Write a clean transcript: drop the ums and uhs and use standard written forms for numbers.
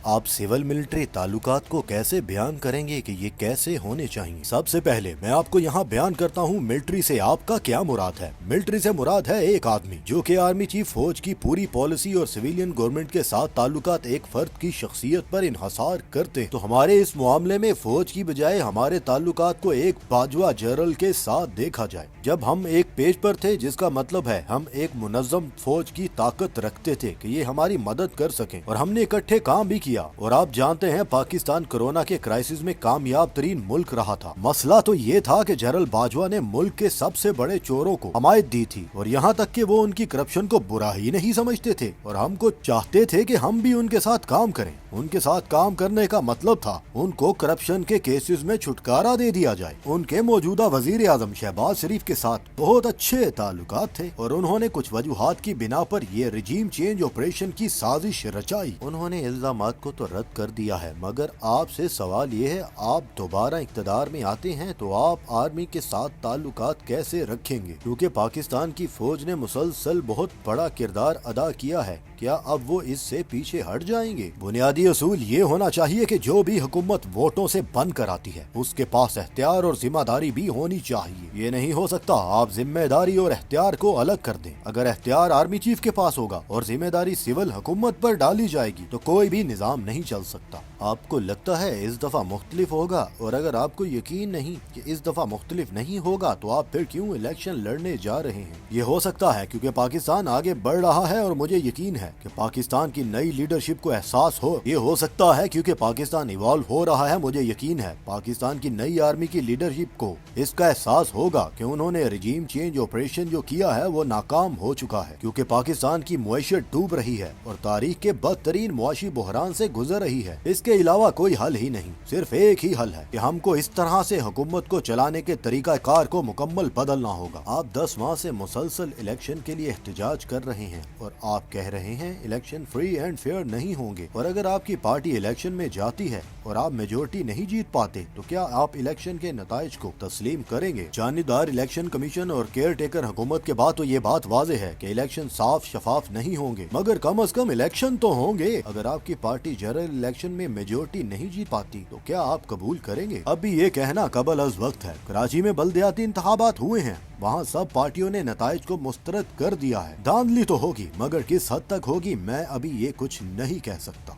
आप civil military ताल्लुकात को कैसे बयान करेंगे कि ये कैसे होने चाहिए? सबसे पहले मैं आपको यहाँ बयान करता हूँ मिलिट्री से आपका क्या मुराद है। मिलिट्री से मुराद है एक आदमी जो कि आर्मी चीफ फौज की पूरी पॉलिसी और सिविलियन गवर्नमेंट के साथ ताल्लुकात एक फर्द की शख्सियत पर इन्हसार करते हैं। तो हमारे इस मामले में फौज की बजाय हमारे ताल्लुकात को एक बाजवा जनरल के साथ देखा जाए। जब हम एक पेज पर थे, जिसका मतलब है हम एक मुनज़्ज़म फौज की ताकत रखते थे कि ये हमारी मदद कर सकें, और हमने इकट्ठे काम भी किया। और आप जानते हैं पाकिस्तान कोरोना के क्राइसिस में कामयाब तरीन मुल्क रहा था। मसला तो ये था कि जनरल बाजवा ने मुल्क के सबसे बड़े चोरों को हमायत दी थी, और यहाँ तक कि वो उनकी करप्शन को बुरा ही नहीं समझते थे और हमको चाहते थे कि हम भी उनके साथ काम करें। उनके साथ काम करने का मतलब था उनको करप्शन के केसेस में छुटकारा दे दिया जाए। उनके मौजूदा वजीर आजम शहबाज शरीफ के साथ बहुत अच्छे ताल्लुकात थे और उन्होंने कुछ वजूहात की बिना पर ये रिजीम चेंज ऑपरेशन की साजिश रचाई। उन्होंने इल्जामात को तो रद्द कर दिया है, मगर आपसे सवाल ये है, आप दोबारा इक़्तिदार में आते हैं तो आप आर्मी के साथ ताल्लुकात कैसे रखेंगे? क्योंकि पाकिस्तान की फौज ने मुसलसल बहुत बड़ा किरदार अदा किया है। क्या अब वो इससे पीछे हट जाएंगे? बुनियादी असूल ये होना चाहिए कि जो भी हुकूमत वोटों से बन कर आती है उसके पास एख्तियार और जिम्मेदारी भी होनी चाहिए। ये नहीं हो सकता आप जिम्मेदारी और एख्तियार को अलग कर दें। अगर एख्तियार आर्मी चीफ के पास होगा और जिम्मेदारी सिविल हुकूमत पर डाली जाएगी तो कोई भी निजाम नहीं चल सकता। आपको लगता है इस दफा मुख्तलिफ होगा, और अगर आपको यकीन नहीं कि इस दफा मुख्तलिफ नहीं होगा तो आप फिर क्यों इलेक्शन लड़ने जा रहे हैं? ये हो सकता है क्योंकि पाकिस्तान आगे बढ़ रहा है और मुझे यकीन है कि पाकिस्तान की नई लीडरशिप को एहसास हो। ये हो सकता है क्योंकि पाकिस्तान इवॉल्व हो रहा है। मुझे यकीन है पाकिस्तान की नई आर्मी की लीडरशिप को इसका एहसास होगा कि उन्होंने रिजीम चेंज ऑपरेशन जो किया है वो नाकाम हो चुका है, क्योंकि पाकिस्तान की मुआशत डूब रही है और तारीख के बदतरीन मुआशी बहरान से गुजर रही है। इसके अलावा कोई हल ही नहीं, सिर्फ एक ही हल है कि हमको इस तरह से हुकूमत को चलाने के तरीका कार को मुकम्मल बदलना होगा। आप 10 माह से मुसलसल इलेक्शन के लिए एहतजाज कर रहे हैं और आप कह रहे हैं इलेक्शन फ्री एंड फेयर नहीं होंगे, और अगर आपकी पार्टी इलेक्शन में जाती है और आप मेजोरिटी नहीं जीत पाते तो क्या आप इलेक्शन के नताइज को तस्लीम करेंगे? जानिबदार इलेक्शन कमीशन और केयर टेकर हुकूमत के बाद तो ये बात वाज़ेह है कि इलेक्शन साफ शफाफ नहीं होंगे, मगर कम अज कम इलेक्शन तो होंगे। अगर आपकी पार्टी जनरल इलेक्शन में मेजोरिटी नहीं जीत पाती तो क्या आप कबूल करेंगे? अभी ये कहना कबल अज वक्त है। कराची में बल्दियाती इंतखाबात हुए हैं, वहाँ सब पार्टियों ने नताइज को मुस्तरद कर दिया है। धांधली तो होगी, मगर किस हद तक होगी मैं अभी ये कुछ नहीं कह सकता।